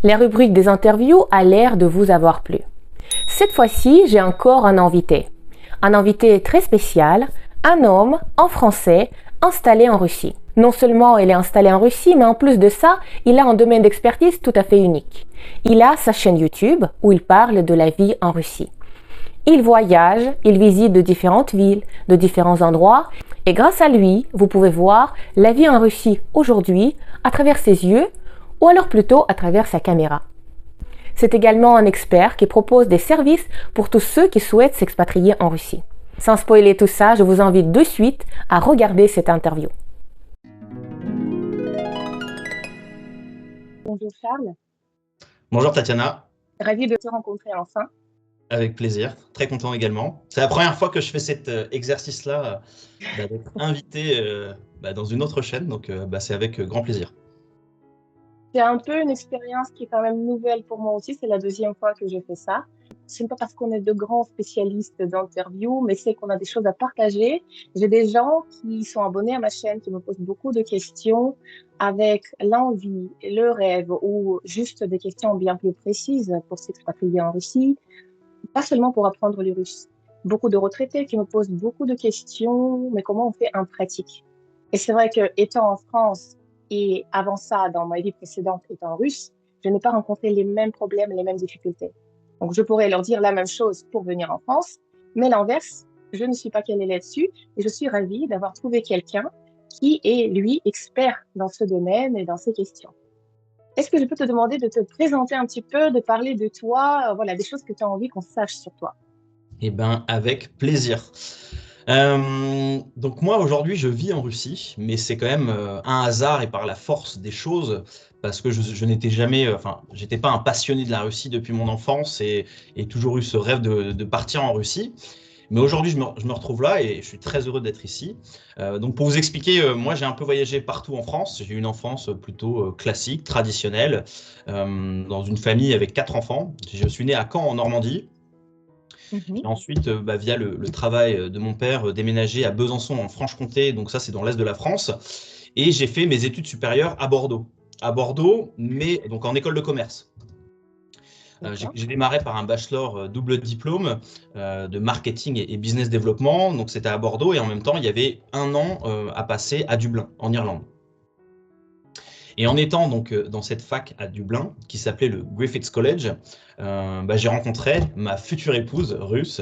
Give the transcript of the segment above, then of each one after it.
La rubrique des interviews a l'air de vous avoir plu. Cette fois-ci, j'ai encore un invité. Un invité très spécial, un homme en français installé en Russie. Non seulement il est installé en Russie, mais en plus de ça, il a un domaine d'expertise tout à fait unique. Il a sa chaîne YouTube où il parle de la vie en Russie. Il voyage, il visite de différentes villes, de différents endroits, et grâce à lui, vous pouvez voir la vie en Russie aujourd'hui à travers ses yeux, ou alors plutôt à travers sa caméra. C'est également un expert qui propose des services pour tous ceux qui souhaitent s'expatrier en Russie. Sans spoiler tout ça, je vous invite de suite à regarder cette interview. Bonjour Charles, Bonjour Tatiana, ravi de te rencontrer enfin. avec plaisir, très content également. C'est la première fois que je fais cet exercice-là, d'être invité dans une autre chaîne, donc c'est avec grand plaisir. C'est un peu une expérience qui est quand même nouvelle pour moi aussi, c'est la deuxième fois que je fais ça. Ce n'est pas parce qu'on est de grands spécialistes d'interview, mais c'est qu'on a des choses à partager. J'ai des gens qui sont abonnés à ma chaîne, qui me posent beaucoup de questions avec l'envie, le rêve ou juste des questions bien plus précises pour s'expatrier en Russie, pas seulement pour apprendre le russe. Beaucoup de retraités qui me posent beaucoup de questions, mais comment on fait en pratique? Et c'est vrai que étant en France et avant ça, dans ma vie précédente, étant russe, je n'ai pas rencontré les mêmes problèmes, les mêmes difficultés. Donc, je pourrais leur dire la même chose pour venir en France, mais l'inverse, je ne suis pas calée là-dessus et je suis ravie d'avoir trouvé quelqu'un qui est, lui, expert dans ce domaine et dans ces questions. Est-ce que je peux te demander de te présenter un petit peu, de parler de toi, voilà, des choses que tu as envie qu'on sache sur toi? Eh bien, avec plaisir. Donc moi, aujourd'hui, je vis en Russie, mais c'est quand même un hasard et par la force des choses, parce que je n'étais jamais, j'étais pas un passionné de la Russie depuis mon enfance et toujours eu ce rêve de partir en Russie. Mais aujourd'hui, je me retrouve là et je suis très heureux d'être ici. Donc, pour vous expliquer, moi, j'ai un peu voyagé partout en France. J'ai eu une enfance plutôt classique, traditionnelle, dans une famille avec 4 enfants. Je suis né à Caen, en Normandie. Mhm. J'ai ensuite, via le travail de mon père, déménagé à Besançon, en Franche-Comté. Donc, ça, c'est dans l'est de la France. Et j'ai fait mes études supérieures à Bordeaux. À Bordeaux, mais donc en école de commerce. D'accord. J'ai démarré par un bachelor double diplôme de marketing et business développement. Donc, c'était à Bordeaux et en même temps, il y avait un an à passer à Dublin, en Irlande. Et en étant donc dans cette fac à Dublin, qui s'appelait le Griffiths College, j'ai rencontré ma future épouse russe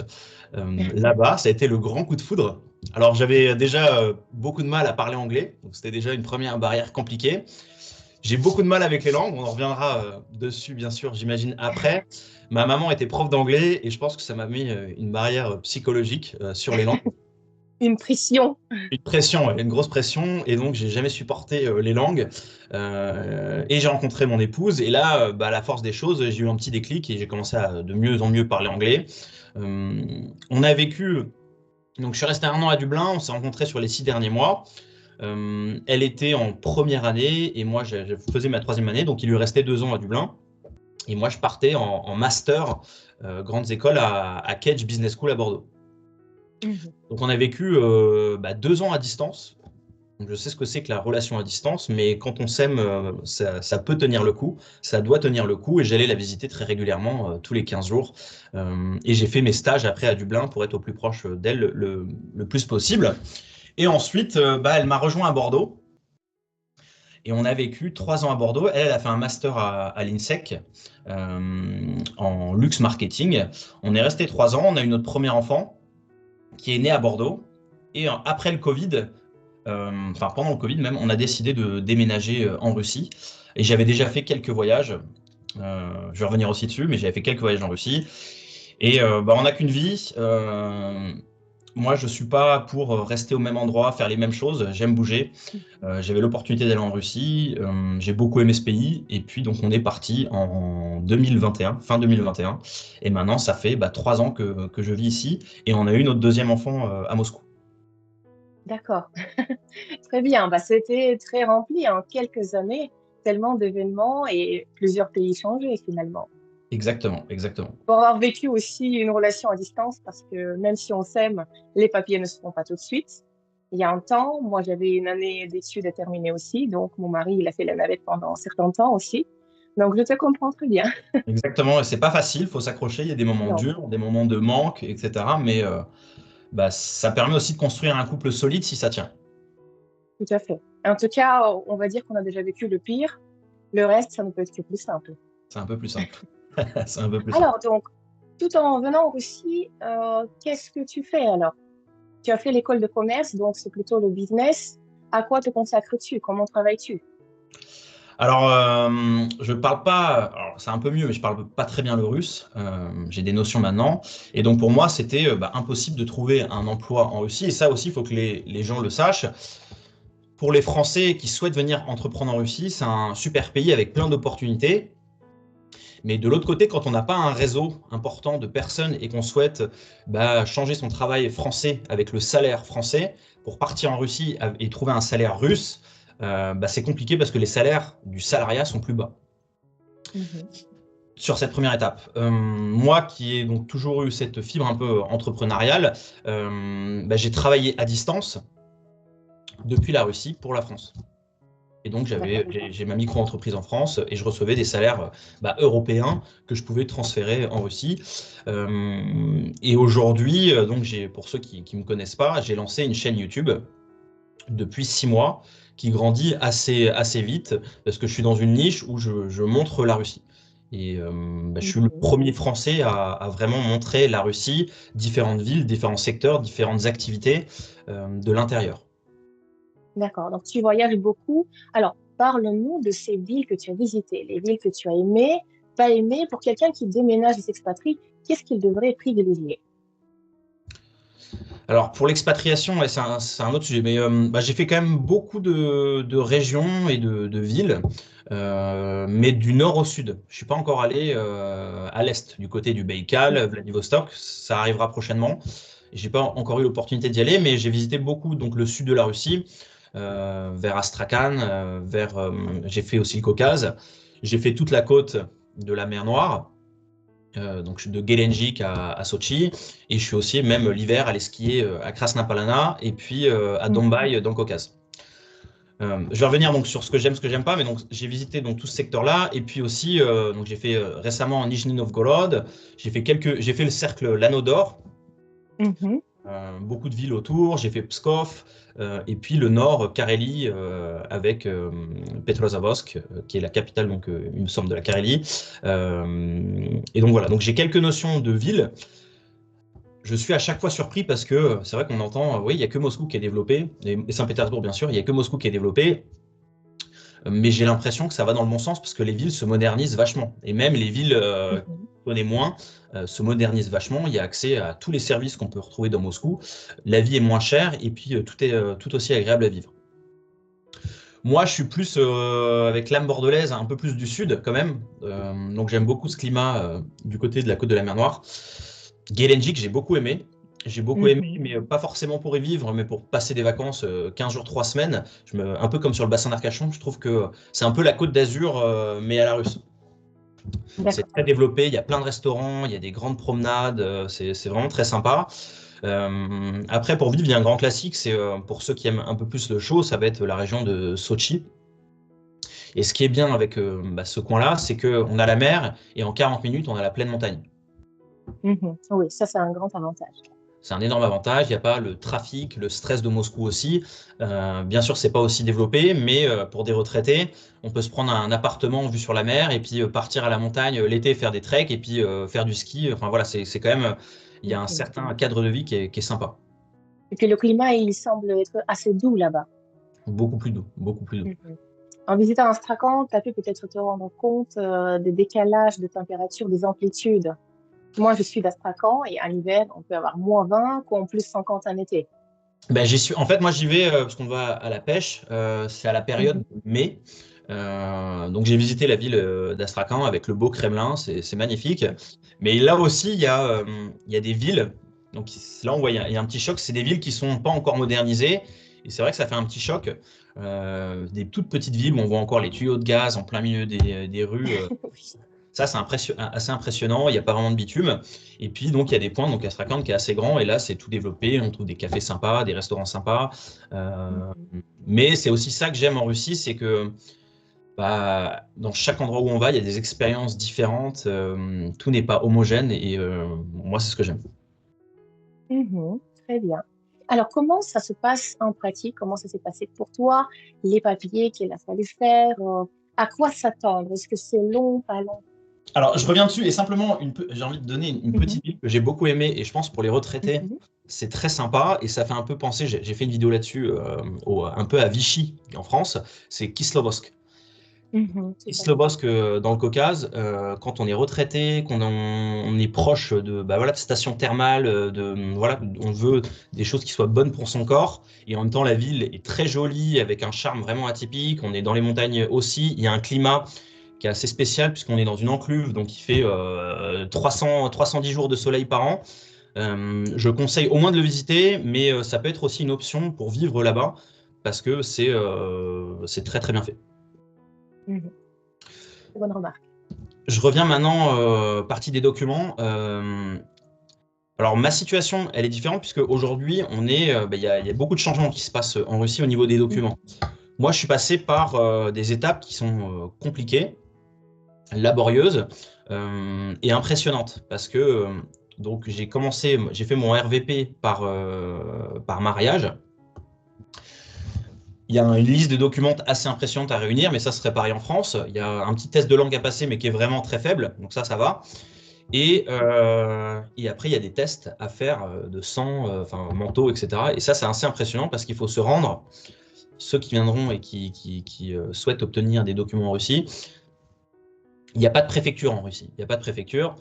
là-bas. Ça a été le grand coup de foudre. Alors, j'avais déjà beaucoup de mal à parler anglais, donc c'était déjà une première barrière compliquée. J'ai beaucoup de mal avec les langues, on en reviendra dessus bien sûr, j'imagine après. Ma maman était prof d'anglais et je pense que ça m'a mis une barrière psychologique sur les langues. Une pression. Une pression, ouais, une grosse pression, et donc j'ai jamais supporté les langues. Et j'ai rencontré mon épouse, et là, à la force des choses, j'ai eu un petit déclic et j'ai commencé à de mieux en mieux parler anglais. On a vécu, donc je suis resté un an à Dublin, on s'est rencontrés sur les 6 derniers mois. Elle était en première année et moi je faisais ma troisième année, donc il lui restait 2 ans à Dublin. Et moi je partais en master, grandes écoles à Cage Business School à Bordeaux. Mhm. Donc on a vécu 2 ans à distance. Donc, je sais ce que c'est que la relation à distance, mais quand on s'aime, ça peut tenir le coup, ça doit tenir le coup. Et j'allais la visiter très régulièrement, tous les 15 jours. Et j'ai fait mes stages après à Dublin pour être au plus proche d'elle le plus possible. Et ensuite, elle m'a rejoint à Bordeaux. Et on a vécu 3 ans à Bordeaux. Elle a fait un master à l'INSEC en luxe marketing. On est resté 3 ans. On a eu notre premier enfant qui est né à Bordeaux. Et après le Covid, pendant le Covid même, on a décidé de déménager en Russie. Et j'avais déjà fait quelques voyages. Je vais revenir aussi dessus, mais j'avais fait quelques voyages en Russie. Et on n'a qu'une vie. Moi, je ne suis pas pour rester au même endroit, faire les mêmes choses. J'aime bouger. J'avais l'opportunité d'aller en Russie. J'ai beaucoup aimé ce pays. Et puis, donc, on est parti en 2021, fin 2021. Et maintenant, ça fait 3 ans que je vis ici. Et on a eu notre deuxième enfant à Moscou. D'accord. Très bien. C'était très rempli en quelques années, tellement d'événements et plusieurs pays changés finalement. Exactement, exactement. Pour avoir vécu aussi une relation à distance, parce que même si on s'aime, les papiers ne se font pas tout de suite. Il y a un temps, moi j'avais une année d'études à terminer aussi, donc mon mari il a fait la navette pendant un certain temps aussi. Donc, je te comprends très bien. Exactement, et c'est pas facile, il faut s'accrocher, il y a des moments Non, durs, des moments de manque, etc. Mais bah, ça permet aussi de construire un couple solide si ça tient. tout à fait. En tout cas, on va dire qu'on a déjà vécu le pire. Le reste, ça ne peut être que plus simple. C'est un peu plus simple. C'est un peu plus simple. Alors, donc, tout en venant en Russie, qu'est-ce que tu fais alors? Tu as fait l'école de commerce, donc c'est plutôt le business. À quoi te consacres-tu? Comment travailles-tu? Alors, je parle pas, alors c'est un peu mieux, mais je parle pas très bien le russe. J'ai des notions maintenant. Et donc, pour moi, c'était bah, impossible de trouver un emploi en Russie. Et ça aussi, il faut que les gens le sachent. Pour les Français qui souhaitent venir entreprendre en Russie, c'est un super pays avec plein d'opportunités. Mais de l'autre côté, quand on n'a pas un réseau important de personnes et qu'on souhaite bah, changer son travail français avec le salaire français pour partir en Russie et trouver un salaire russe, bah, c'est compliqué parce que les salaires du salariat sont plus bas Mhm. sur cette première étape. Moi qui ai donc toujours eu cette fibre un peu entrepreneuriale, bah, j'ai travaillé à distance depuis la Russie pour la France. Et donc, D'accord. j'ai ma micro-entreprise en France et je recevais des salaires bah, européens que je pouvais transférer en Russie. Et aujourd'hui, donc pour ceux qui ne me connaissent pas, j'ai lancé une chaîne YouTube depuis 6 mois qui grandit assez vite parce que je suis dans une niche où je montre la Russie. Et bah, je suis le Mhm. premier Français à vraiment montrer la Russie, différentes villes, différents secteurs, différentes activités de l'intérieur. D'accord. Donc, tu voyages beaucoup. Alors, parle-nous de ces villes que tu as visitées, les villes que tu as aimées, pas aimées. Pour quelqu'un qui déménage et s'expatrie, qu'est-ce qu'il devrait privilégier? Alors pour l'expatriation, ouais, c'est un autre sujet, mais bah, j'ai fait quand même beaucoup de régions et de villes, mais du nord au sud. Je suis pas encore allé à l'est, du côté du Baïkal, Vladivostok. Ça arrivera prochainement. J'ai pas encore eu l'opportunité d'y aller, mais j'ai visité beaucoup donc le sud de la Russie, vers Astrakhan, j'ai fait aussi le Caucase. J'ai fait toute la côte de la mer Noire. Donc je suis de Gelendzhik à Sochi et je suis aussi même l'hiver allé skier à Krasnapolana et puis à Mhm. Dombai dans le Caucase. Je vais revenir donc sur ce que j'aime pas, mais donc j'ai visité donc tout ce secteur-là et puis aussi donc j'ai fait récemment Nijni Novgorod, j'ai fait le cercle l'Anneau d'Or, Mhm. beaucoup de villes autour, j'ai fait Pskov et puis le nord Carélie avec Petrozavodsk qui est la capitale donc il me semble de la Carélie. Et donc voilà, donc j'ai quelques notions de ville. Je suis à chaque fois surpris parce que c'est vrai qu'on entend, oui, il n'y a que Moscou qui est développé, et Saint-Pétersbourg bien sûr, il n'y a que Moscou qui est développé, mais j'ai l'impression que ça va dans le bon sens parce que les villes se modernisent vachement. Et même les villes Mhm. qu'on connaît moins se modernisent vachement. Il y a accès à tous les services qu'on peut retrouver dans Moscou. La vie est moins chère et puis tout est tout aussi agréable à vivre. Moi, je suis plus avec l'âme bordelaise, un peu plus du sud quand même. Donc j'aime beaucoup ce climat du côté de la côte de la mer Noire. Gelendzhik, j'ai beaucoup aimé. J'ai beaucoup aimé, Mhm. mais pas forcément pour y vivre, mais pour passer des vacances 15 jours, 3 semaines. Un peu comme sur le bassin d'Arcachon, je trouve que c'est un peu la côte d'Azur, mais à la russe. C'est D'accord. très développé, il y a plein de restaurants, il y a des grandes promenades, c'est vraiment très sympa. Après, pour vivre, il y a un grand classique, c'est pour ceux qui aiment un peu plus le chaud, ça va être la région de Sochi. Et ce qui est bien avec bah, ce coin-là, c'est qu'on a la mer et en 40 minutes, on a la pleine montagne. Mhm. Oui, ça, c'est un grand avantage. C'est un énorme avantage. Il n'y a pas le trafic, le stress de Moscou aussi. Bien sûr, c'est pas aussi développé, mais pour des retraités, on peut se prendre un appartement vue sur la mer et puis partir à la montagne l'été faire des treks et puis faire du ski. Enfin voilà, c'est quand même, il y a un Mhm. certain cadre de vie qui est sympa. Et puis le climat, il semble être assez doux là-bas. Beaucoup plus doux, beaucoup plus doux. Mhm. En visitant Astrakhan, tu as pu peut-être te rendre compte des décalages de température, des amplitudes. Moi, je suis d'Astrakhan et en hiver, on peut avoir -20 ou plus 50 en été. Ben, en fait, moi, j'y vais parce qu'on va à la pêche. C'est à la période Mhm. de mai. Donc, j'ai visité la ville d'Astrakhan avec le beau Kremlin. C'est magnifique. Mais là aussi, il y a des villes. Donc, là, on voit, il y a un petit choc. C'est des villes qui sont pas encore modernisées. Et c'est vrai que ça fait un petit choc. Des toutes petites villes où on voit encore les tuyaux de gaz en plein milieu des rues. Ça, c'est assez impressionnant. Il n'y a pas vraiment de bitume. Et puis, donc, il y a des points, donc Astrakhan qui est assez grand. Et là, c'est tout développé. On trouve des cafés sympas, des restaurants sympas. Euh, Mhm. mais c'est aussi ça que j'aime en Russie, c'est que Dans chaque endroit où on va, il y a des expériences différentes. Tout n'est pas homogène et moi, c'est ce que j'aime. Mhm, très bien. Alors, comment ça se passe en pratique? Comment ça s'est passé pour toi? Les papiers qu'il a fallu faire? À quoi s'attendre? Est-ce que c'est long, pas long? Alors, je reviens dessus et simplement, j'ai envie de donner une Mhm, petite ville que j'ai beaucoup aimée et je pense pour les retraités, mhm, c'est très sympa et ça fait un peu penser, j'ai fait une vidéo là-dessus, un peu à Vichy en France, c'est Kislovodsk. mhm, tout à fait. Kislovodsk dans le Caucase, quand on est retraité, on est proche de stations thermales, voilà, on veut des choses qui soient bonnes pour son corps et en même temps la ville est très jolie avec un charme vraiment atypique, on est dans les montagnes aussi, il y a un climat qui est assez spécial puisqu'on est dans une encluve, donc il fait 310 jours de soleil par an. Je conseille au moins de le visiter, mais ça peut être aussi une option pour vivre là-bas parce que c'est très très bien fait. Mhm, très bonne remarque. Je reviens maintenant partie des documents. Alors ma situation, elle est différente puisque aujourd'hui, il y a beaucoup de changements qui se passent en Russie au niveau des documents. Moi, je suis passé par des étapes qui sont compliquées, laborieuses et impressionnantes parce que donc j'ai fait mon RVP par mariage. Il y a une liste de documents assez impressionnante à réunir, mais ça serait pareil en France. Il y a un petit test de langue à passer, mais qui est vraiment très faible, donc ça va. Et après, il y a des tests à faire de sang, enfin mentaux, etc. Et ça, c'est assez impressionnant parce qu'il faut se rendre. Ceux qui viendront et qui souhaitent obtenir des documents en Russie, il n'y a pas de préfecture en Russie. Il n'y a pas de préfecture.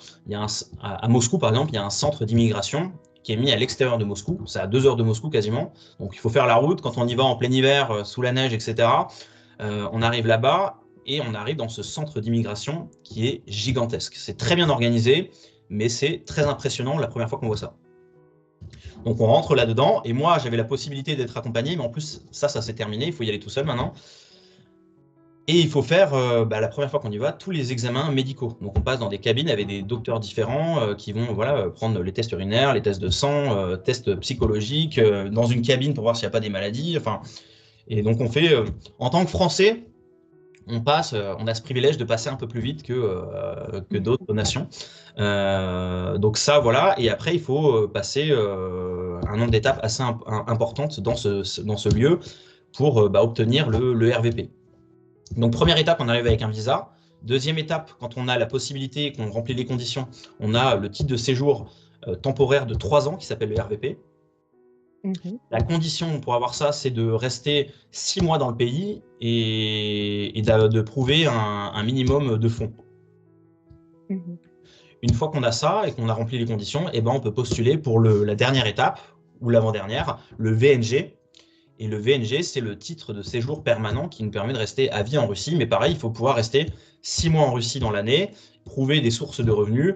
À Moscou, par exemple, il y a un centre d'immigration qui est mis à l'extérieur de Moscou. C'est à 2 heures de Moscou quasiment. Donc il faut faire la route. Quand on y va en plein hiver, sous la neige, etc., on arrive là-bas et on arrive dans ce centre d'immigration qui est gigantesque. C'est très bien organisé, mais c'est très impressionnant la première fois qu'on voit ça. Donc on rentre là-dedans et moi j'avais la possibilité d'être accompagné, mais en plus ça s'est terminé, il faut y aller tout seul maintenant. Et il faut faire, la première fois qu'on y va, tous les examens médicaux. Donc on passe dans des cabines avec des docteurs différents qui vont voilà, prendre les tests urinaires, les tests de sang, tests psychologiques, dans une cabine pour voir s'il n'y a pas des maladies. Enfin, et donc on fait, en tant que Français, on a ce privilège de passer un peu plus vite que d'autres nations. Donc ça, voilà. Et après, il faut passer un nombre d'étapes assez importantes dans ce lieu pour obtenir le RVP. Donc première étape, on arrive avec un visa. Deuxième étape, quand on a la possibilité, qu'on remplit les conditions, on a le titre de séjour temporaire de 3 ans qui s'appelle le RVP. Mhm, La condition pour avoir ça, c'est de rester 6 mois dans le pays et de prouver un minimum de fonds. mhm, Une fois qu'on a ça et qu'on a rempli les conditions, eh ben, on peut postuler pour la dernière étape ou l'avant-dernière, le VNG. Et le VNG, c'est le titre de séjour permanent qui nous permet de rester à vie en Russie. Mais pareil, il faut pouvoir rester 6 mois en Russie dans l'année, prouver des sources de revenus.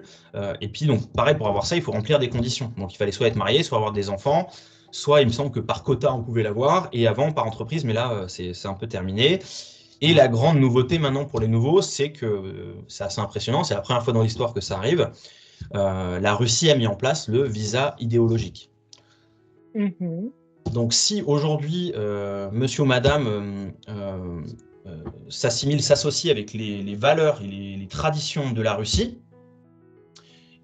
Et puis, donc, pareil, pour avoir ça, il faut remplir des conditions. Donc, il fallait soit être marié, soit avoir des enfants. Soit, il me semble que par quota, on pouvait l'avoir. Et avant, par entreprise. Mais là, c'est un peu terminé. Et la grande nouveauté maintenant pour les nouveaux, c'est que c'est assez impressionnant. C'est la première fois dans l'histoire que ça arrive. La Russie a mis en place le visa idéologique. mhm, Donc, si aujourd'hui, monsieur ou madame s'associe avec les valeurs et les traditions de la Russie,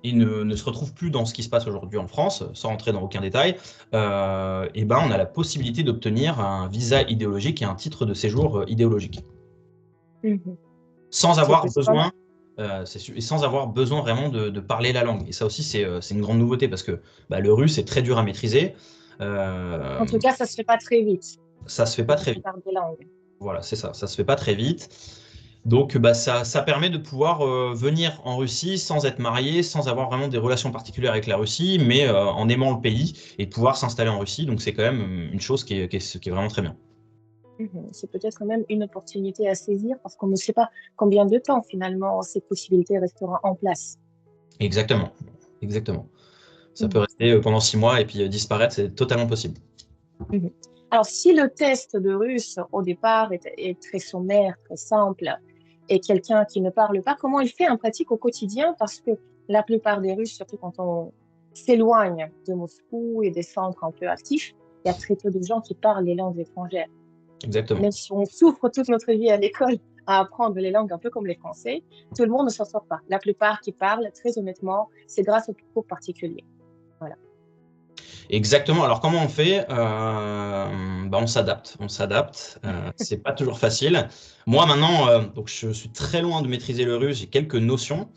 et ne se retrouve plus dans ce qui se passe aujourd'hui en France, sans rentrer dans aucun détail, et ben, on a la possibilité d'obtenir un visa idéologique et un titre de séjour idéologique. mhm. Sans C'est avoir plutôt pas mal. besoin, et sans avoir besoin vraiment de parler la langue. Et ça aussi, c'est une grande nouveauté parce que le russe est très dur à maîtriser. En Euh, tout cas, ça se fait pas très vite. Ça se fait Il pas faut très passer vite. par des langues. Voilà, c'est ça. Ça se fait pas très vite. Donc, ça permet de pouvoir venir en Russie sans être marié, sans avoir vraiment des relations particulières avec la Russie, mais en aimant le pays et de pouvoir s'installer en Russie. Donc, c'est quand même une chose qui est vraiment très bien. Mhm. C'est peut-être même une opportunité à saisir parce qu'on ne sait pas combien de temps finalement ces possibilités resteront en place. Exactement. Exactement. Ça peut Mhm. rester pendant 6 mois et puis disparaître, c'est totalement possible. Mhm. Alors, si le test de russe au départ est très sommaire, très simple, et quelqu'un qui ne parle pas, comment il fait en pratique au quotidien? Parce que la plupart des Russes, surtout quand on s'éloigne de Moscou et des centres un peu actifs, il y a très peu de gens qui parlent les langues étrangères. Exactement. Même si on souffre toute notre vie à l'école à apprendre les langues un peu comme les Français, tout le monde ne s'en sort pas. La plupart qui parlent, très honnêtement, c'est grâce aux cours particuliers. Voilà. Exactement. Alors, comment on fait? Bah, on s'adapte. On s'adapte. C'est pas toujours facile. Moi, maintenant, donc, je suis très loin de maîtriser le russe. J'ai quelques notions.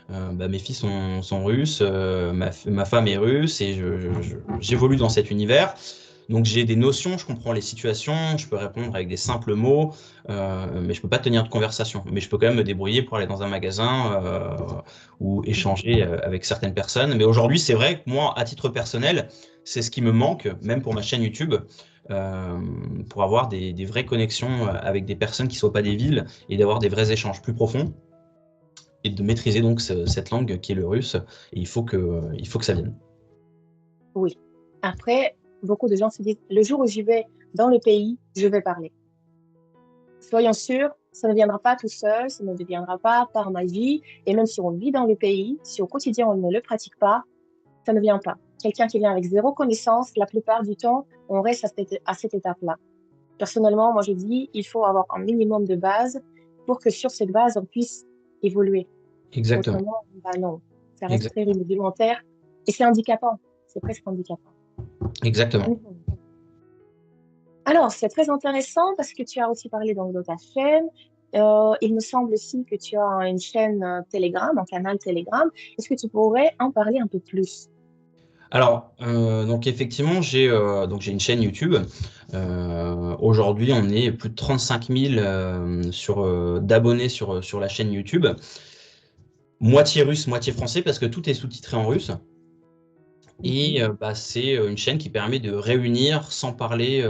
Bah, mes filles sont russes, ma femme est russe et j'évolue dans cet univers. Donc j'ai des notions, je comprends les situations, je peux répondre avec des simples mots, mais je peux pas tenir de conversation. Mais je peux quand même me débrouiller pour aller dans un magasin ou échanger avec certaines personnes. Mais aujourd'hui, c'est vrai que moi, à titre personnel, c'est ce qui me manque, même pour ma chaîne YouTube, euh, pour avoir des vraies connexions avec des personnes qui ne soient pas des villes et d'avoir des vrais échanges plus profonds et de maîtriser donc cette langue qui est le russe. Et il faut que ça vienne. Oui. Après, beaucoup de gens se disent, le jour où j'y vais dans le pays, je vais parler. Soyons sûrs, ça ne viendra pas tout seul, ça ne deviendra pas par magie. Et même si on vit dans le pays, si au quotidien on ne le pratique pas, ça ne vient pas. Quelqu'un qui vient avec zéro connaissance, la plupart du temps, on reste à cette étape-là. Personnellement, moi je dis, il faut avoir un minimum de base pour que sur cette base, on puisse évoluer. Exactement. Autrement, bah non, ça reste Exact- très rudimentaire et c'est handicapant. C'est presque handicapant. Exactement. Mhm. Alors, c'est très intéressant parce que tu as aussi parlé donc, de ta chaîne. Il me semble aussi que tu as une chaîne Telegram, un canal Telegram. Est-ce que tu pourrais en parler un peu plus? Alors, donc effectivement, j'ai une chaîne YouTube. Aujourd'hui, on est plus de 35 000 d'abonnés sur la chaîne YouTube. Moitié russe, moitié français, parce que tout est sous-titré en russe. Et Mhm. bah, c'est une chaîne qui permet de réunir sans parler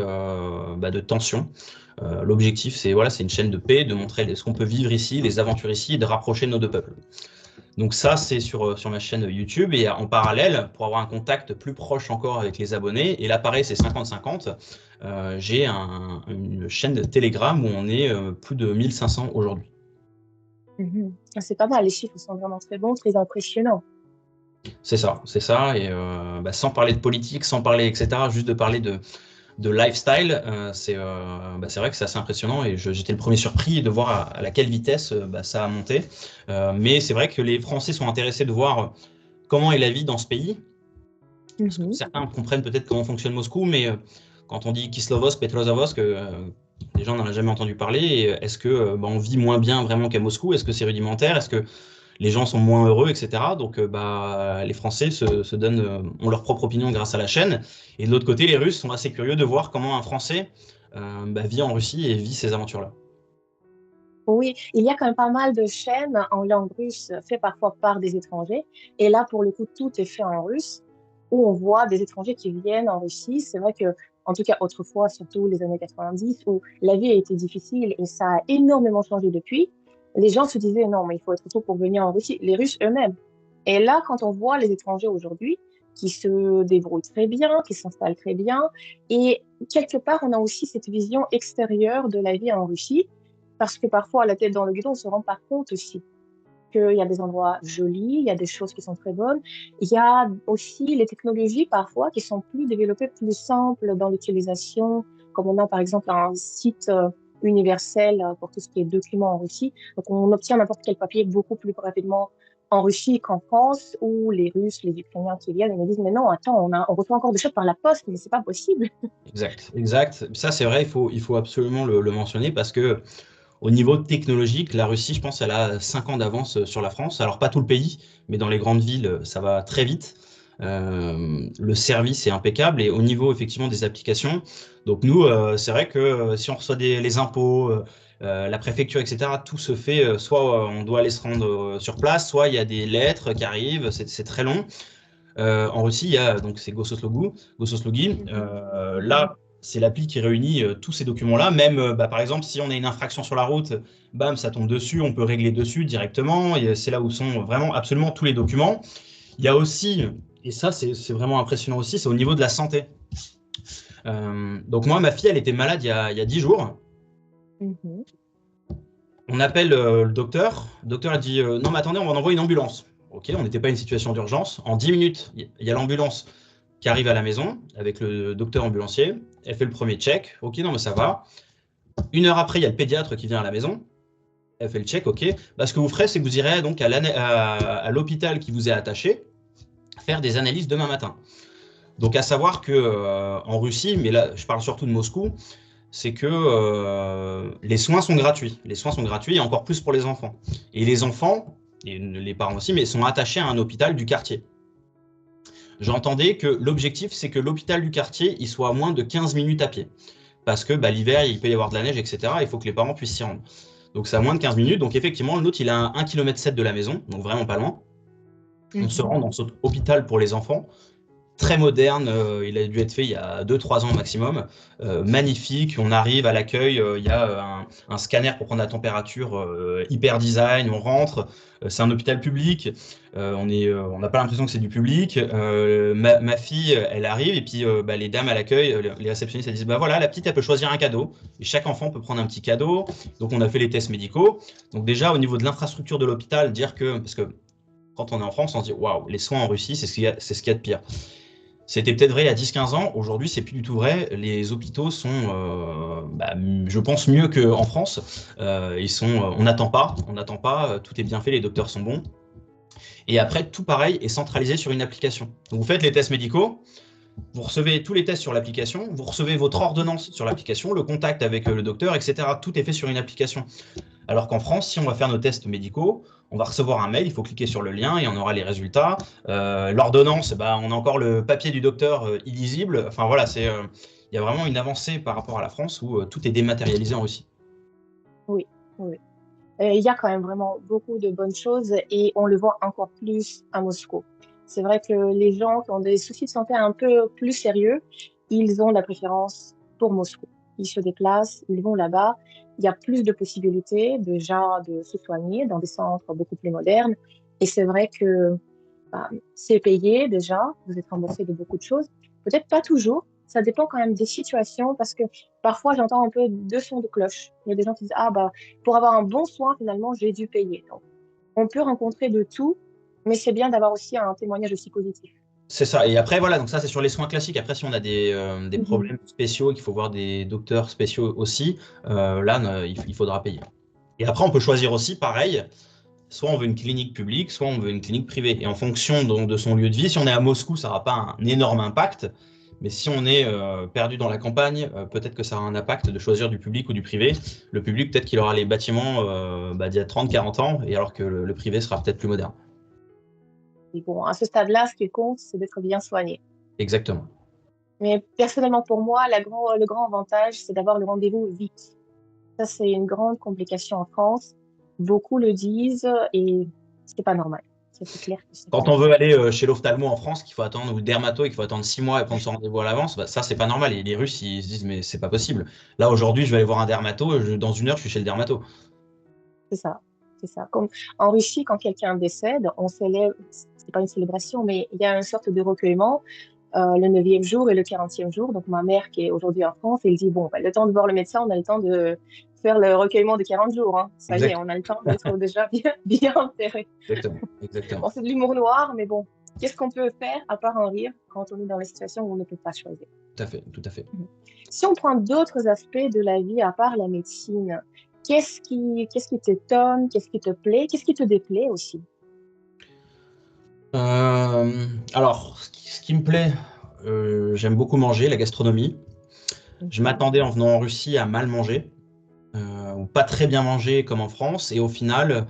bah, de tension. L'objectif, c'est voilà, c'est une chaîne de paix, de montrer ce qu'on peut vivre ici, les aventures ici, et de rapprocher nos deux peuples. Donc ça, c'est sur ma chaîne YouTube. Et en parallèle, pour avoir un contact plus proche encore avec les abonnés, et là, pareil, c'est 50-50, j'ai une chaîne de Telegram où on est plus de 1500 aujourd'hui. Mhm. Ah, c'est pas mal, les chiffres sont vraiment très bons, très impressionnants. C'est ça, c'est ça. Et bah, sans parler de politique, sans parler, etc., juste de parler de lifestyle, c'est vrai que c'est assez impressionnant et j'étais le premier surpris de voir à laquelle vitesse bah, ça a monté. Mais c'est vrai que les Français sont intéressés de voir comment est la vie dans ce pays. Parce que Mhm. certains comprennent peut-être comment fonctionne Moscou, mais quand on dit Kislovodsk, Petrozavodsk, les gens n'en ont jamais entendu parler. Et est-ce que bah, on vit moins bien vraiment qu'à Moscou? Est-ce que c'est rudimentaire? Est-ce que les gens sont moins heureux, etc. Donc, bah, les Français se donnent, ont leur propre opinion grâce à la chaîne. Et de l'autre côté, les Russes sont assez curieux de voir comment un Français bah, vit en Russie et vit ces aventures-là. Oui, il y a quand même pas mal de chaînes en langue russe faites parfois par des étrangers. Et là, pour le coup, tout est fait en russe, où on voit des étrangers qui viennent en Russie. C'est vrai que, en tout cas, autrefois, surtout les années 90, où la vie a été difficile et ça a énormément changé depuis, les gens se disaient non, mais il faut être fou pour venir en Russie, les Russes eux-mêmes. Et là, quand on voit les étrangers aujourd'hui, qui se débrouillent très bien, qui s'installent très bien, et quelque part, on a aussi cette vision extérieure de la vie en Russie parce que parfois, la tête dans le guidon, on ne se rend pas compte aussi qu'il y a des endroits jolis, il y a des choses qui sont très bonnes. Il y a aussi les technologies parfois qui sont plus développées, plus simples dans l'utilisation, comme on a par exemple un site universel pour tout ce qui est documents en Russie. Donc on obtient n'importe quel papier beaucoup plus rapidement en Russie qu'en France, où les Russes, les Ukrainiens qui viennent, ils me disent, mais non, attends, on reçoit encore des choses par la poste, mais c'est pas possible. Exact, exact. Ça, c'est vrai, il faut absolument le mentionner parce que au niveau technologique, la Russie, je pense, elle a 5 ans d'avance sur la France. Alors, pas tout le pays, mais dans les grandes villes, ça va très vite. Le service est impeccable et au niveau effectivement des applications. Donc nous, c'est vrai que si on reçoit les impôts, la préfecture, etc., tout se fait. Soit on doit aller se rendre sur place, soit il y a des lettres qui arrivent. C'est très long. En Russie, il y a donc c'est Gososlogi. Mhm. Mhm. Là, c'est l'appli qui réunit tous ces documents-là. Même, bah, par exemple, si on a une infraction sur la route, bam, ça tombe dessus, on peut régler dessus directement. Et c'est là où sont vraiment absolument tous les documents. Il y a aussi, et ça c'est vraiment impressionnant aussi, c'est au niveau de la santé. Donc moi, ma fille, elle était malade il y a 10 jours. Mhm. On appelle le docteur. Le docteur a dit non, mais attendez, on va envoyer une ambulance. Ok, on n'était pas une situation d'urgence. En 10 minutes, il y a l'ambulance qui arrive à la maison avec le docteur ambulancier. Elle fait le premier check. Ok, non, mais ça va. Une heure après, il y a le pédiatre qui vient à la maison. Elle fait le check, ok. Bah, ce que vous ferez, c'est que vous irez donc à l'hôpital qui vous est attaché faire des analyses demain matin. Donc, à savoir que en Russie, mais là, je parle surtout de Moscou, c'est que les soins sont gratuits. Les soins sont gratuits et encore plus pour les enfants. Et les enfants, et les parents aussi, mais sont attachés à un hôpital du quartier. J'entendais que l'objectif, c'est que l'hôpital du quartier, il soit à moins de 15 minutes à pied. Parce que bah, l'hiver, il peut y avoir de la neige, etc. Il faut que les parents puissent s'y rendre. Donc, c'est à moins de 15 minutes. Donc, effectivement, le nôtre, il a 1,7 km de la maison, donc vraiment pas loin. On se rend dans cet hôpital pour les enfants. Très moderne, il a dû être fait il y a 2-3 ans maximum, magnifique, on arrive à l'accueil, il y a un scanner pour prendre la température, hyper design, on rentre, c'est un hôpital public, on n'a pas l'impression que c'est du public, ma fille, elle arrive et puis bah, les dames à l'accueil, les réceptionnistes, elles disent, bah voilà, la petite, elle peut choisir un cadeau, et chaque enfant peut prendre un petit cadeau, donc on a fait les tests médicaux, donc déjà au niveau de l'infrastructure de l'hôpital, dire que, parce que quand on est en France, on se dit, waouh, les soins en Russie, c'est ce qu'il y a de pire. C'était peut-être vrai il y a 10-15 ans. Aujourd'hui, c'est plus du tout vrai. Les hôpitaux sont, je pense, mieux qu'en France. On n'attend pas. Tout est bien fait. Les docteurs sont bons. Et après, tout pareil est centralisé sur une application. Donc, vous faites les tests médicaux. Vous recevez tous les tests sur l'application. Vous recevez votre ordonnance sur l'application, le contact avec le docteur, etc. Tout est fait sur une application. Alors qu'en France, si on va faire nos tests médicaux, on va recevoir un mail, il faut cliquer sur le lien et on aura les résultats. L'ordonnance, bah, on a encore le papier du docteur illisible. Enfin voilà, il y a vraiment une avancée par rapport à la France où tout est dématérialisé en Russie. Oui, oui. Il y a quand même vraiment beaucoup de bonnes choses et on le voit encore plus à Moscou. C'est vrai que les gens qui ont des soucis de santé un peu plus sérieux, ils ont la préférence pour Moscou. Ils se déplacent, ils vont là-bas. Il y a plus de possibilités déjà de se soigner dans des centres beaucoup plus modernes. Et c'est vrai que c'est payé déjà, vous êtes remboursé de beaucoup de choses. Peut-être pas toujours, ça dépend quand même des situations parce que parfois j'entends un peu deux sons de cloche. Il y a des gens qui disent, ah bah, pour avoir un bon soin, finalement, j'ai dû payer. Donc, on peut rencontrer de tout, mais c'est bien d'avoir aussi un témoignage aussi positif. C'est ça. Et après, voilà, donc ça, c'est sur les soins classiques. Après, si on a des Mhm. problèmes spéciaux et qu'il faut voir des docteurs spéciaux aussi, là, il faudra payer. Et après, on peut choisir aussi, pareil, soit on veut une clinique publique, soit on veut une clinique privée. Et en fonction donc, de son lieu de vie, si on est à Moscou, ça n'aura pas un énorme impact. Mais si on est perdu dans la campagne, peut-être que ça aura un impact de choisir du public ou du privé. Le public, peut-être qu'il aura les bâtiments d'il y a 30-40 ans, et alors que le privé sera peut-être plus moderne. Et bon, à ce stade-là, ce qui compte, c'est d'être bien soigné. Exactement. Mais personnellement, pour moi, le grand avantage, c'est d'avoir le rendez-vous vite. Ça, c'est une grande complication en France. Beaucoup le disent et c'est pas normal. C'est clair que c'est pas Quand on normal. veut aller chez l'ophtalmo en France, qu'il faut attendre, ou le dermato, et qu'il faut attendre 6 mois et prendre son rendez-vous à l'avance, bah, ça, c'est pas normal. Et les Russes, ils se disent, mais c'est pas possible. Là, aujourd'hui, je vais aller voir un dermato, dans 1 heure, je suis chez le dermato. C'est ça. C'est ça. Comme en Russie, quand quelqu'un décède, on célèbre, c'est pas une célébration, mais il y a une sorte de recueillement le 9e jour et le 40e jour. Donc, ma mère, qui est aujourd'hui en France, elle dit, bon, bah, le temps de voir le médecin, on a le temps de faire le recueillement de 40 jours. Hein. Ça y est, Exact, on a le temps d'être déjà bien, bien enterré. exactement, exactement. Bon, c'est de l'humour noir, mais bon, qu'est-ce qu'on peut faire à part en rire quand on est dans la situation où on ne peut pas choisir? Tout à fait, tout à fait. Mhm. Si on prend d'autres aspects de la vie à part la médecine, qu'est-ce qui t'étonne, qu'est-ce qui te plaît, qu'est-ce qui te déplaît aussi? Alors, ce qui me plaît, j'aime beaucoup manger, la gastronomie. Je Mhm. m'attendais en venant en Russie à mal manger, ou pas très bien manger comme en France, et au final,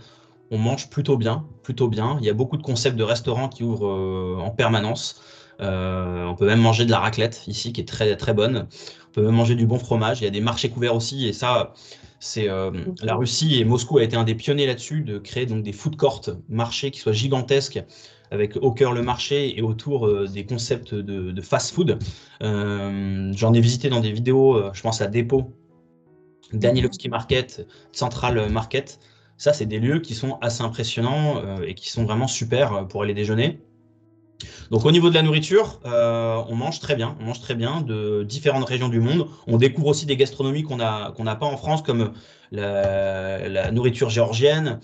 on mange plutôt bien, plutôt bien. Il y a beaucoup de concepts de restaurants qui ouvrent en permanence. On peut même manger de la raclette ici, qui est très très bonne. On peut même manger du bon fromage. Il y a des marchés couverts aussi, et ça, c'est la Mhm. Russie et Moscou a été un des pionniers là-dessus de créer donc des food courts, marchés qui soient gigantesques, avec au cœur le marché et autour des concepts de fast-food. J'en ai visité dans des vidéos, je pense à Depot, Mhm. Danilowski Market, Central Market. Ça, c'est des lieux qui sont assez impressionnants et qui sont vraiment super pour aller déjeuner. Donc au niveau de la nourriture, on mange très bien. On mange très bien de différentes régions du monde. On découvre aussi des gastronomies qu'on n'a pas en France, comme la nourriture géorgienne,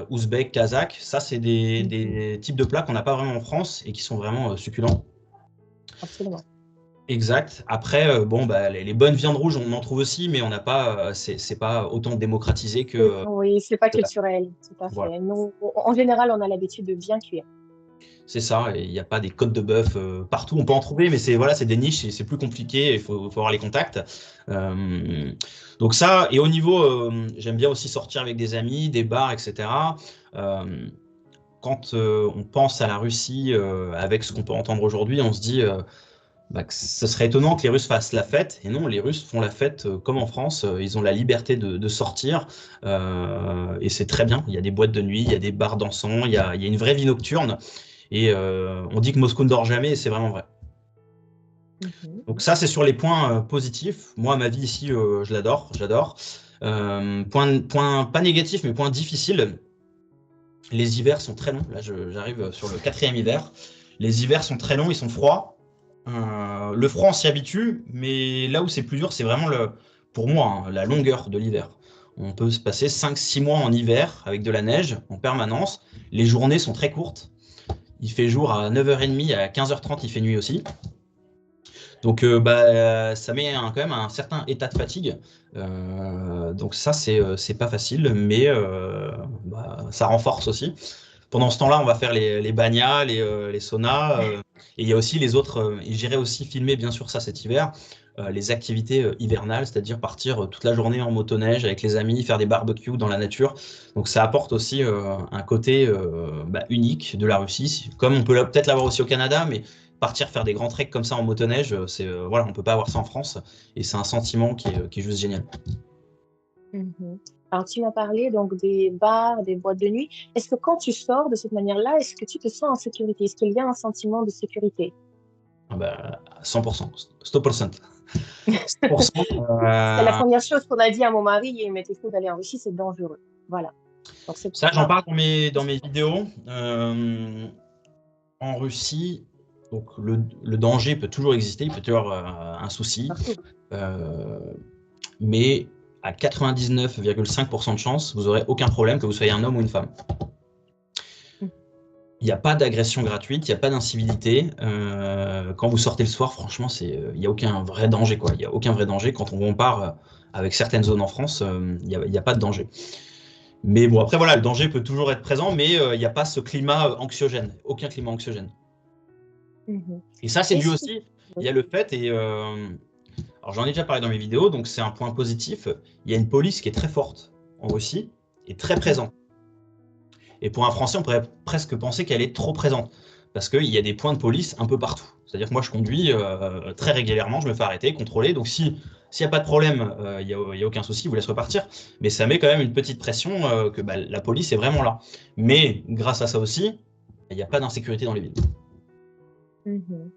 ouzbek, kazakh. Ça, c'est Mhm. des types de plats qu'on n'a pas vraiment en France et qui sont vraiment succulents. Absolument. Exact. Après, bon, bah, les bonnes viandes rouges, on en trouve aussi, mais on n'a pas, c'est pas autant démocratisé que Oui, c'est pas là. culturel, tout à Voilà. fait. Nous, en général, on a l'habitude de bien cuire. C'est ça. Et il n'y a pas des côtes de bœuf partout. On peut en trouver, mais c'est voilà, c'est des niches et c'est plus compliqué. Il faut avoir les contacts. Euh, donc ça. Et au niveau, j'aime bien aussi sortir avec des amis, des bars, etc. Euh, Quand on pense à la Russie avec ce qu'on peut entendre aujourd'hui, on se dit bah, que ce serait étonnant que les Russes fassent la fête. Et non, les Russes font la fête comme en France. Ils ont la liberté de sortir. Et c'est très bien. Il y a des boîtes de nuit, il y a des bars dansants, il y a une vraie vie nocturne. Et on dit que Moscou ne dort jamais, et c'est vraiment vrai. Mhm. Donc ça, c'est sur les points positifs. Moi, ma vie ici, je l'adore, j'adore. Point pas négatif, mais point difficile. Les hivers sont très longs. Là, j'arrive sur le quatrième hiver. Les hivers sont très longs, ils sont froids. Le froid, on s'y habitue, mais là où c'est plus dur, c'est vraiment pour moi, hein, la longueur de l'hiver. On peut se passer 5-6 mois en hiver avec de la neige en permanence. Les journées sont très courtes. Il fait jour à 9h30, à 15h30, il fait nuit aussi. Donc, ça met quand même un certain état de fatigue. Donc ça, c'est pas facile, mais ça renforce aussi. Pendant ce temps-là, on va faire les banyas, les saunas. Et il y a aussi les autres. Et j'irai aussi filmer, bien sûr, ça cet hiver, les activités hivernales, c'est-à-dire partir toute la journée en motoneige avec les amis, faire des barbecues dans la nature. Donc ça apporte aussi un côté unique de la Russie, comme on peut peut-être l'avoir aussi au Canada, mais partir faire des grands treks comme ça en motoneige, voilà, on peut pas avoir ça en France. Et c'est un sentiment qui est juste génial. Mhm. Alors, tu m'as parlé donc des bars, des boîtes de nuit. Est-ce que quand tu sors de cette manière-là, est-ce que tu te sens en sécurité? Est-ce qu'il y a un sentiment de sécurité? Ah bah, 100%, 100%. 100%. C'est la première chose qu'on a dit à mon mari, il m'était fou d'aller en Russie, c'est dangereux. Voilà. Donc, c'est pour Ça, j'en ça. parle dans mes vidéos. En Russie, donc le danger peut toujours exister, il peut y avoir un souci, Partout. euh, mais à 99,5% de chance, vous n'aurez aucun problème que vous soyez un homme ou une femme. Il n'y a pas d'agression gratuite, il n'y a pas d'incivilité. Quand vous sortez le soir, franchement, il n'y a aucun vrai danger, quoi. Il n'y a aucun vrai danger. Quand on compare avec certaines zones en France, il n'y a pas de danger. Mais bon, après, voilà, le danger peut toujours être présent, mais il n'y a pas ce climat anxiogène, aucun climat anxiogène. Mhm. Et ça, c'est dû Est-ce que... aussi, il y Oui. a le fait, alors j'en ai déjà parlé dans mes vidéos, donc c'est un point positif, il y a une police qui est très forte en Russie et très présente. Et pour un Français, on pourrait presque penser qu'elle est trop présente, parce qu'il y a des points de police un peu partout. C'est-à-dire que moi, je conduis très régulièrement, je me fais arrêter, contrôler, donc s'il n'y a pas de problème, il n'y a aucun souci, il vous laisse repartir. Mais ça met quand même une petite pression que la police est vraiment là. Mais grâce à ça aussi, il n'y a pas d'insécurité dans les villes. Mhm.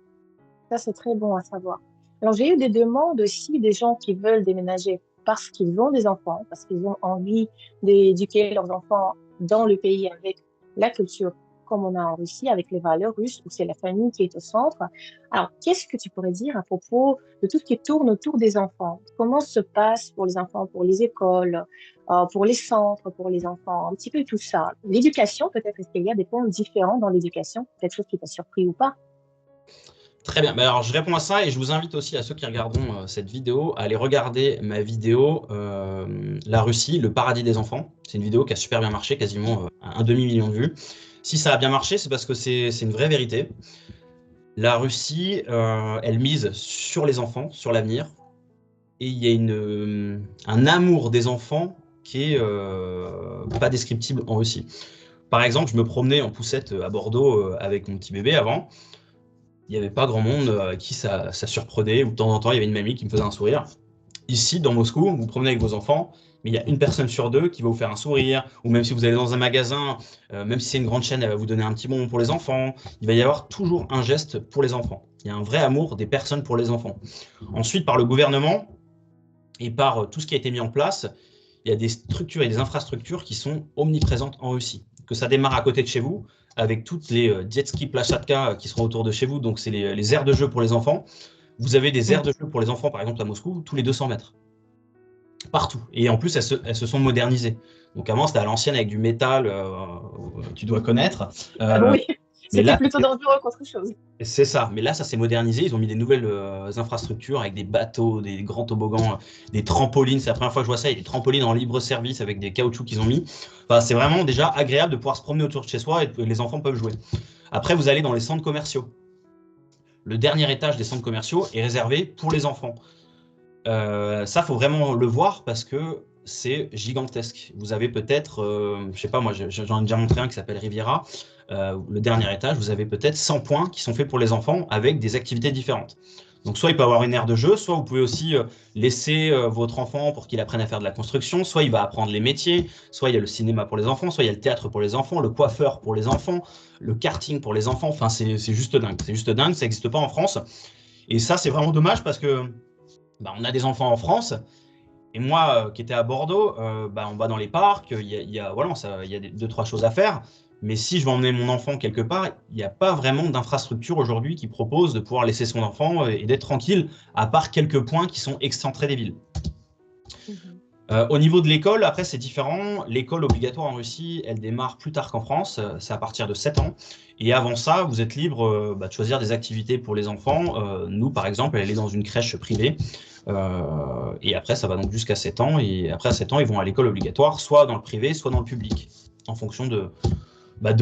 Ça, c'est très bon à savoir. Alors, j'ai eu des demandes aussi des gens qui veulent déménager parce qu'ils ont des enfants, parce qu'ils ont envie d'éduquer leurs enfants dans le pays avec la culture comme on a en Russie, avec les valeurs russes, où c'est la famille qui est au centre. Alors, qu'est-ce que tu pourrais dire à propos de tout ce qui tourne autour des enfants? Comment se passe pour les enfants, pour les écoles, pour les centres, pour les enfants, un petit peu tout ça. L'éducation, peut-être, est-ce qu'il y a des points différents dans l'éducation? Quelque chose qui t'a surpris ou pas? Très bien. Alors, je réponds à ça et je vous invite aussi à ceux qui regarderont cette vidéo à aller regarder ma vidéo La Russie, le paradis des enfants. C'est une vidéo qui a super bien marché, quasiment un demi-million de vues. Si ça a bien marché, c'est parce que c'est une vraie vérité. La Russie, elle mise sur les enfants, sur l'avenir. Et il y a un amour des enfants qui est pas descriptible en Russie. Par exemple, je me promenais en poussette à Bordeaux avec mon petit bébé avant. Il n'y avait pas grand monde à qui ça surprenait, ou de temps en temps, il y avait une mamie qui me faisait un sourire. Ici, dans Moscou, vous vous promenez avec vos enfants, mais il y a une personne sur deux qui va vous faire un sourire, ou même si vous allez dans un magasin, même si c'est une grande chaîne, elle va vous donner un petit bonbon pour les enfants. Il va y avoir toujours un geste pour les enfants. Il y a un vrai amour des personnes pour les enfants. Ensuite, par le gouvernement et par tout ce qui a été mis en place, il y a des structures et des infrastructures qui sont omniprésentes en Russie. Que ça démarre à côté de chez vous, avec toutes les jet ski Plachatka qui seront autour de chez vous, donc c'est les aires de jeu pour les enfants. Vous avez des aires de jeu pour les enfants, par exemple à Moscou, tous les 200 mètres. Partout. Et en plus, elles se sont modernisées. Donc avant, c'était à l'ancienne avec du métal, tu dois connaître. Ah oui, Mais C'était là, plutôt dangereux qu'autre chose. c'est ça. Mais là, ça s'est modernisé. Ils ont mis des nouvelles infrastructures avec des bateaux, des grands toboggans, des trampolines. C'est la première fois que je vois ça. Il y a des trampolines en libre service avec des caoutchoucs qu'ils ont mis. Enfin, c'est vraiment déjà agréable de pouvoir se promener autour de chez soi et les enfants peuvent jouer. Après, vous allez dans les centres commerciaux. Le dernier étage des centres commerciaux est réservé pour les enfants. Ça, faut vraiment le voir parce que c'est gigantesque. Vous avez peut-être, je sais pas, moi j'en ai déjà montré un qui s'appelle Riviera. Le dernier étage, vous avez peut-être 100 points qui sont faits pour les enfants avec des activités différentes. Donc soit il peut avoir une aire de jeu, soit vous pouvez aussi laisser votre enfant pour qu'il apprenne à faire de la construction, soit il va apprendre les métiers, soit il y a le cinéma pour les enfants, soit il y a le théâtre pour les enfants, le coiffeur pour les enfants, le karting pour les enfants. Enfin, c'est juste dingue. C'est juste dingue, ça n'existe pas en France. Et ça, c'est vraiment dommage parce que on a des enfants en France. Et moi, qui étais à Bordeaux, on va dans les parcs, voilà, il y a deux, trois choses à faire. Mais si je veux emmener mon enfant quelque part, il n'y a pas vraiment d'infrastructure aujourd'hui qui propose de pouvoir laisser son enfant et d'être tranquille, à part quelques points qui sont excentrés des villes. Au niveau de l'école, après, c'est différent. L'école obligatoire en Russie, elle démarre plus tard qu'en France. C'est à partir de 7 ans. Et avant ça, vous êtes libre de choisir des activités pour les enfants. Nous, par exemple, elle est dans une crèche privée. Et après, ça va donc jusqu'à 7 ans. Et après, à 7 ans, ils vont à l'école obligatoire, soit dans le privé, soit dans le public, en fonction de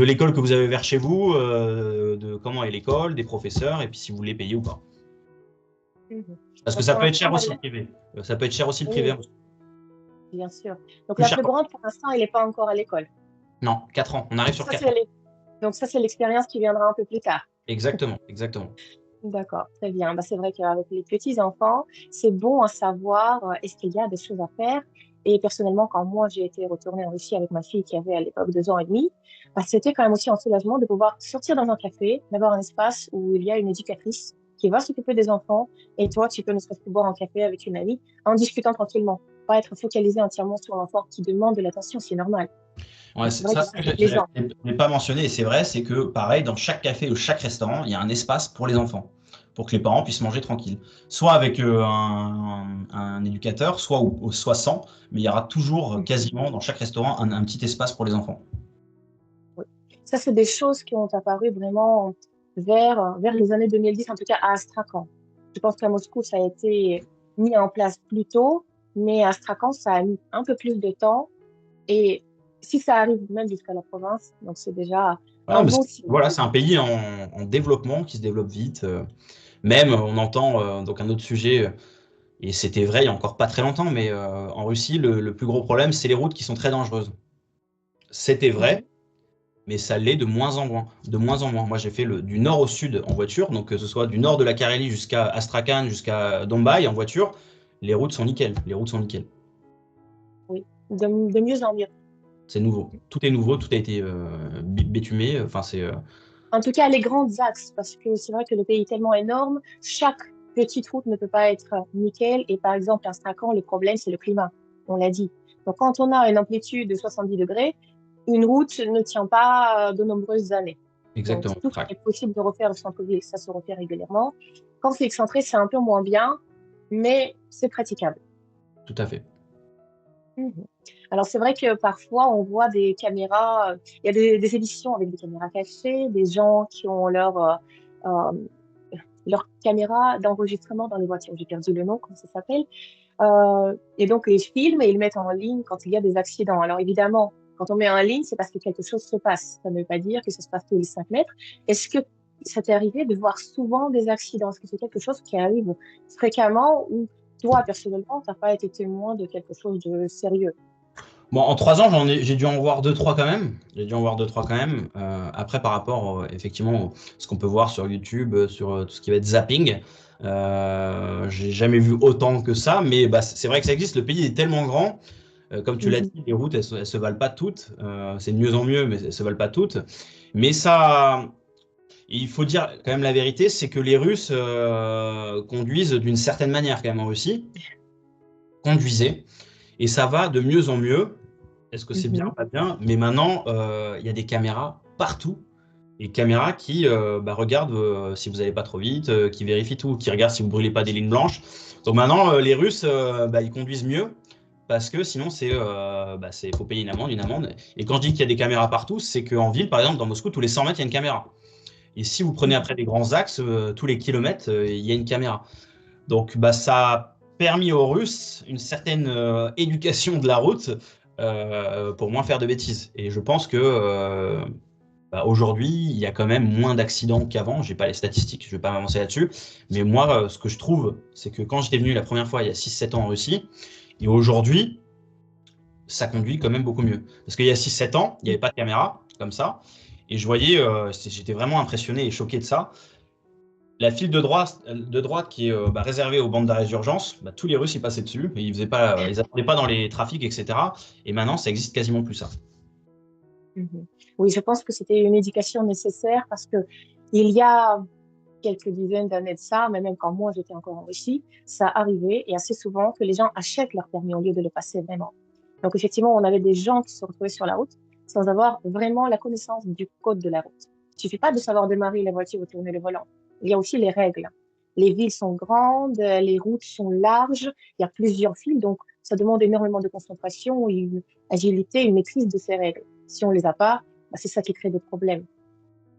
l'école que vous avez vers chez vous, de comment est l'école, des professeurs, et puis si vous voulez payer ou pas. Parce que ça peut être cher aussi le privé. Ça peut être cher aussi le privé. Bien sûr. Donc la plus grande, pour l'instant, elle n'est pas encore à l'école. Non, 4 ans. On arrive sur 4 ans. Donc ça, c'est l'expérience qui viendra un peu plus tard. Exactement, exactement. D'accord, très bien. C'est vrai qu'avec les petits-enfants, c'est bon à savoir est-ce qu'il y a des choses à faire. Et personnellement, quand moi, j'ai été retournée en Russie avec ma fille qui avait à l'époque 2 ans et demi, c'était quand même aussi un soulagement de pouvoir sortir dans un café, d'avoir un espace où il y a une éducatrice qui va s'occuper des enfants et toi, tu peux ne serait-ce que boire un café avec une amie en discutant tranquillement. Pas être focalisé entièrement sur l'enfant qui demande de l'attention, c'est normal. Ouais, ça, je n'ai pas mentionné, et c'est vrai, c'est que pareil, dans chaque café ou chaque restaurant, il y a un espace pour les enfants, pour que les parents puissent manger tranquille. Soit avec un éducateur, soit sans, mais il y aura toujours quasiment dans chaque restaurant un petit espace pour les enfants. Oui. Ça, c'est des choses qui ont apparu vraiment vers les années 2010, en tout cas à Astrakhan. Je pense qu'à Moscou, ça a été mis en place plus tôt, mais à Astrakhan, ça a mis un peu plus de temps. Et si ça arrive même jusqu'à la province, donc c'est déjà un bon signe. Voilà, c'est un pays en développement qui se développe vite. Même, on entend donc un autre sujet, et c'était vrai il y a encore pas très longtemps, mais en Russie, le plus gros problème, c'est les routes qui sont très dangereuses. C'était vrai, mais ça l'est de moins en moins. De moins en moins. Moi, j'ai fait du nord au sud en voiture, donc que ce soit du nord de la Carélie jusqu'à Astrakhan, jusqu'à Dombaï en voiture, les routes sont nickel. Les routes sont nickel. Oui, de mieux en mieux. C'est nouveau. Tout est nouveau, tout a été bétumé. Enfin, c'est. En tout cas, les grands axes, parce que c'est vrai que le pays est tellement énorme, chaque petite route ne peut pas être nickel. Et par exemple, à Astrakhan, le problème, c'est le climat. On l'a dit. Donc, quand on a une amplitude de 70 degrés, une route ne tient pas de nombreuses années. Exactement. Donc, tout est possible de refaire au centre-ville, ça se refait régulièrement. Quand c'est excentré, c'est un peu moins bien, mais c'est praticable. Tout à fait. Alors, c'est vrai que parfois, on voit des caméras, il y a des éditions avec des caméras cachées, des gens qui ont leur caméra d'enregistrement dans les voitures. J'ai perdu le nom, comment ça s'appelle. Et donc, ils filment et ils mettent en ligne quand il y a des accidents. Alors, évidemment, quand on met en ligne, c'est parce que quelque chose se passe. Ça ne veut pas dire que ça se passe tous les 5 mètres. Est-ce que ça t'est arrivé de voir souvent des accidents? Est-ce que c'est quelque chose qui arrive fréquemment ou toi, personnellement, tu n'as pas été témoin de quelque chose de sérieux? Bon, en 3 ans, j'ai dû en voir 2-3 quand même. Après, par rapport, effectivement, ce qu'on peut voir sur YouTube, sur tout ce qui va être zapping, j'ai jamais vu autant que ça. Mais c'est vrai que ça existe. Le pays est tellement grand. Comme tu l'as dit, les routes, elles se valent pas toutes. C'est de mieux en mieux, mais elles se valent pas toutes. Mais ça, il faut dire quand même la vérité, c'est que les Russes conduisent d'une certaine manière quand même en Russie. Conduisaient. Et ça va de mieux en mieux. Est-ce que c'est bien, pas bien? Mais maintenant, il y a des caméras partout. Et caméras qui regardent si vous n'allez pas trop vite, qui vérifient tout, qui regardent si vous ne brûlez pas des lignes blanches. Donc maintenant, les Russes, ils conduisent mieux. Parce que sinon, faut payer une amende. Et quand je dis qu'il y a des caméras partout, c'est qu'en ville, par exemple, dans Moscou, tous les 100 mètres, il y a une caméra. Et si vous prenez après des grands axes, tous les kilomètres, il y a une caméra. Donc, bah, ça a permis aux Russes une certaine éducation de la route pour moins faire de bêtises. Et je pense que bah, aujourd'hui, il y a quand même moins d'accidents qu'avant. J'ai pas les statistiques, je vais pas m'avancer là-dessus. Mais moi, ce que je trouve, c'est que quand j'étais venu la première fois, il y a 6-7 ans en Russie, et aujourd'hui, ça conduit quand même beaucoup mieux. Parce qu'il y a 6-7 ans, il n'y avait pas de caméra comme ça. Et je voyais, j'étais vraiment impressionné et choqué de ça. La file de droite qui est bah, réservée aux bandes d'arrêt d'urgence, bah, tous les Russes y passaient dessus. Et ils n'attendaient pas dans les trafics, etc. Et maintenant, ça existe quasiment plus ça. Mhm. Oui, je pense que c'était une éducation nécessaire parce que il y a quelques dizaines d'années de ça, mais même quand moi j'étais encore en Russie, ça arrivait et assez souvent que les gens achètent leur permis au lieu de le passer vraiment. Donc effectivement, on avait des gens qui se retrouvaient sur la route sans avoir vraiment la connaissance du code de la route. Il suffit pas de savoir démarrer la voiture ou tourner le volant. Il y a aussi les règles. Les villes sont grandes, les routes sont larges, il y a plusieurs files, donc ça demande énormément de concentration, une agilité, une maîtrise de ces règles. Si on les a pas, bah, c'est ça qui crée des problèmes.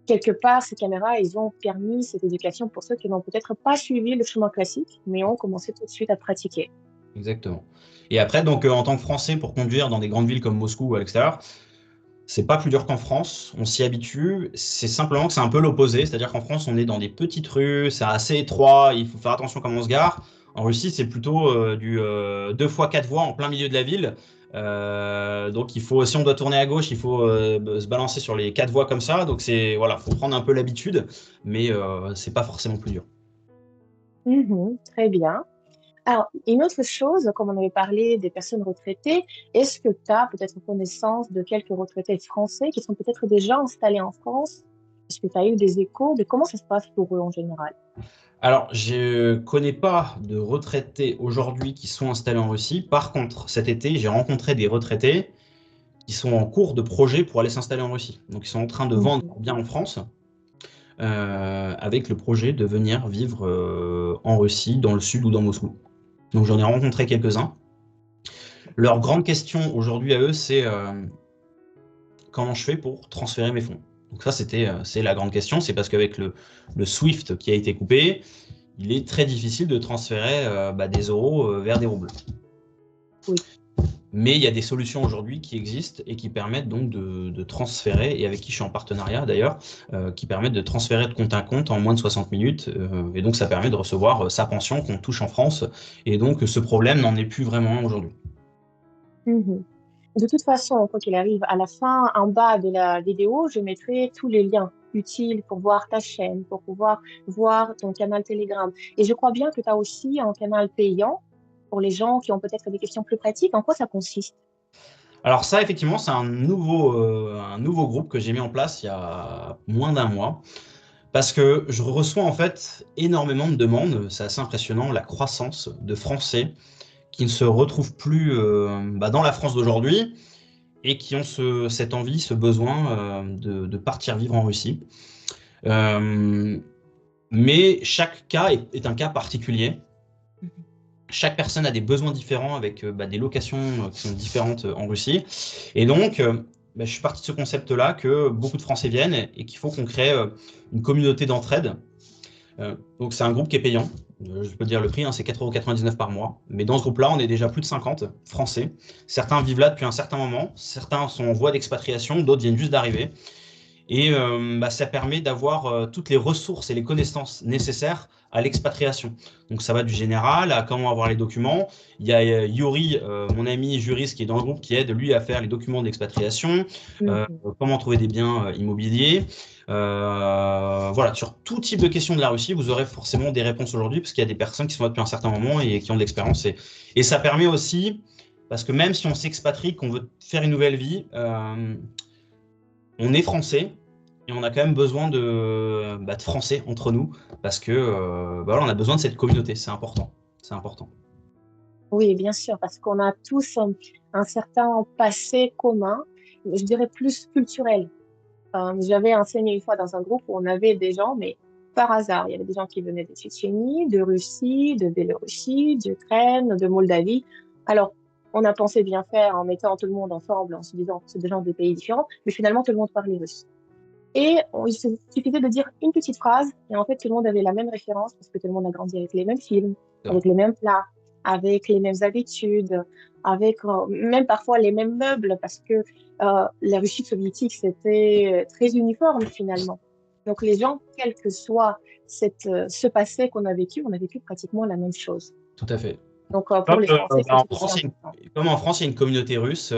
Quelque part, ces caméras, ils ont permis cette éducation pour ceux qui n'ont peut-être pas suivi le chemin classique, mais ont commencé tout de suite à pratiquer. Exactement. Et après, donc, en tant que Français, pour conduire dans des grandes villes comme Moscou ou à l'extérieur, c'est pas plus dur qu'en France, on s'y habitue. C'est simplement que c'est un peu l'opposé, c'est-à-dire qu'en France, on est dans des petites rues, c'est assez étroit, il faut faire attention comment on se gare. En Russie, c'est plutôt du 2 fois 4 voies en plein milieu de la ville. Donc, si on doit tourner à gauche, il faut se balancer sur les 4 voies comme ça. Donc, voilà, faut prendre un peu l'habitude, mais c'est pas forcément plus dur. Mhm, très bien. Alors, une autre chose, comme on avait parlé des personnes retraitées, est-ce que tu as peut-être connaissance de quelques retraités français qui sont peut-être déjà installés en France? Est-ce que tu as eu des échos de comment ça se passe pour eux en général? Alors, je connais pas de retraités aujourd'hui qui sont installés en Russie. Par contre, cet été, j'ai rencontré des retraités qui sont en cours de projet pour aller s'installer en Russie. Donc, ils sont en train de vendre Mhm. leur bien en France avec le projet de venir vivre en Russie, dans le sud ou dans Moscou. Donc, j'en ai rencontré quelques-uns. Leur grande question aujourd'hui à eux, c'est comment je fais pour transférer mes fonds. Donc ça, c'est la grande question. C'est parce qu'avec le SWIFT qui a été coupé, il est très difficile de transférer bah, des euros vers des roubles. Oui. Mais il y a des solutions aujourd'hui qui existent et qui permettent donc de transférer, et avec qui je suis en partenariat d'ailleurs, qui permettent de transférer de compte à compte en moins de 60 minutes. Et donc ça permet de recevoir sa pension qu'on touche en France. Et donc ce problème n'en est plus vraiment un aujourd'hui. Mhm. De toute façon, quoi qu'il arrive, à la fin, en bas de la vidéo, je mettrai tous les liens utiles pour voir ta chaîne, pour pouvoir voir ton canal Telegram. Et je crois bien que tu as aussi un canal payant pour les gens qui ont peut-être des questions plus pratiques. En quoi ça consiste? Alors ça, effectivement, c'est un nouveau groupe que j'ai mis en place il y a moins d'un mois. Parce que je reçois en fait énormément de demandes. C'est assez impressionnant, la croissance de Français qui ne se retrouvent plus bah, dans la France d'aujourd'hui et qui ont cette envie, ce besoin de partir vivre en Russie. Euh, mais chaque cas est un cas particulier. Chaque personne a des besoins différents avec bah, des locations qui sont différentes en Russie. Et donc, bah, je suis parti de ce concept-là que beaucoup de Français viennent et qu'il faut qu'on crée une communauté d'entraide. Donc, c'est un groupe qui est payant. Je peux dire le prix, hein, c'est 4,99 € par mois. Mais dans ce groupe-là, on est déjà plus de 50 Français. Certains vivent là depuis un certain moment. Certains sont en voie d'expatriation. D'autres viennent juste d'arriver. Et bah, ça permet d'avoir toutes les ressources et les connaissances nécessaires à l'expatriation. Donc ça va du général à comment avoir les documents. Il y a Yuri, mon ami juriste qui est dans le groupe, qui aide lui à faire les documents d'expatriation, Mhm. comment trouver des biens immobiliers. Voilà, sur tout type de questions de la Russie, vous aurez forcément des réponses aujourd'hui, parce qu'il y a des personnes qui sont là depuis un certain moment et qui ont de l'expérience. Et ça permet aussi, parce que même si on s'expatrie, qu'on veut faire une nouvelle vie, on est français et on a quand même besoin bah, de français entre nous parce que bah, voilà, on a besoin de cette communauté, c'est important. C'est important. Oui, bien sûr, parce qu'on a tous un certain passé commun, je dirais plus culturel. J'avais enseigné une fois dans un groupe où on avait des gens, mais par hasard, il y avait des gens qui venaient de Tchétchénie, de Russie, de Biélorussie, d'Ukraine, de Moldavie. Alors, on a pensé bien faire en mettant tout le monde ensemble, en se disant que c'est des gens de pays différents, mais finalement, tout le monde parlait russe. Et il suffisait de dire une petite phrase, et en fait, tout le monde avait la même référence, parce que tout le monde a grandi avec les mêmes films, C'est vrai. avec les mêmes plats, avec les mêmes habitudes, avec même parfois les mêmes meubles, parce que la Russie soviétique, c'était très uniforme finalement. Donc les gens, quel que soit ce passé qu'on a vécu, on a vécu pratiquement la même chose. Tout à fait. Donc Comme, pour les Français, bah, en c'était aussi France, important. comme en France, il y a une communauté russe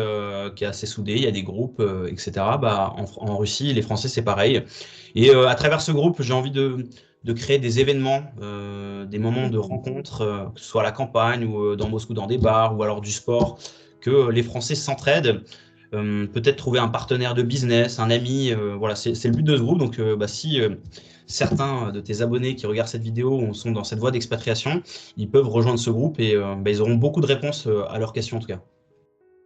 qui est assez soudée, il y a des groupes, etc. Bah, en Russie, les Français, c'est pareil. Et à travers ce groupe, j'ai envie de créer des événements, des moments de Mhm. rencontre, que ce soit à la campagne ou dans Moscou, dans des bars, ou alors du sport, que les Français s'entraident. Peut-être trouver un partenaire de business, un ami, voilà, c'est le but de ce groupe. Donc, bah, si certains de tes abonnés qui regardent cette vidéo sont dans cette voie d'expatriation, ils peuvent rejoindre ce groupe et bah, ils auront beaucoup de réponses à leurs questions en tout cas.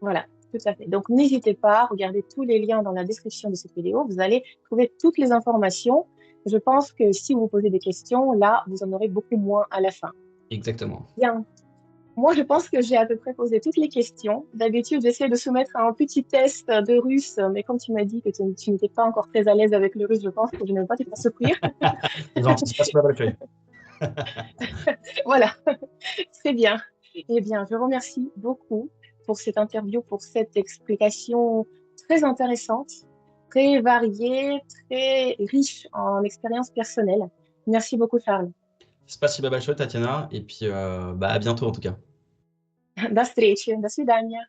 Voilà, tout à fait. Donc, n'hésitez pas, regardez tous les liens dans la description de cette vidéo. Vous allez trouver toutes les informations. Je pense que si vous posez des questions, là, vous en aurez beaucoup moins à la fin. Exactement. Bien. Moi, je pense que j'ai à peu près posé toutes les questions. D'habitude, j'essaie de soumettre un petit test de russe, mais comme tu m'as dit que tu n'étais pas encore très à l'aise avec le russe, je pense que je ne vais pas te faire souffrir. C'est gentil, c'est pas ce qu'on va faire. Voilà, très bien. Eh bien, je remercie beaucoup pour cette interview, pour cette explication très intéressante, très variée, très riche en expériences personnelles. Merci beaucoup, Charles. Спасибо большое, Tatiana, et puis bah, à bientôt en tout cas. До встречи, до свидания.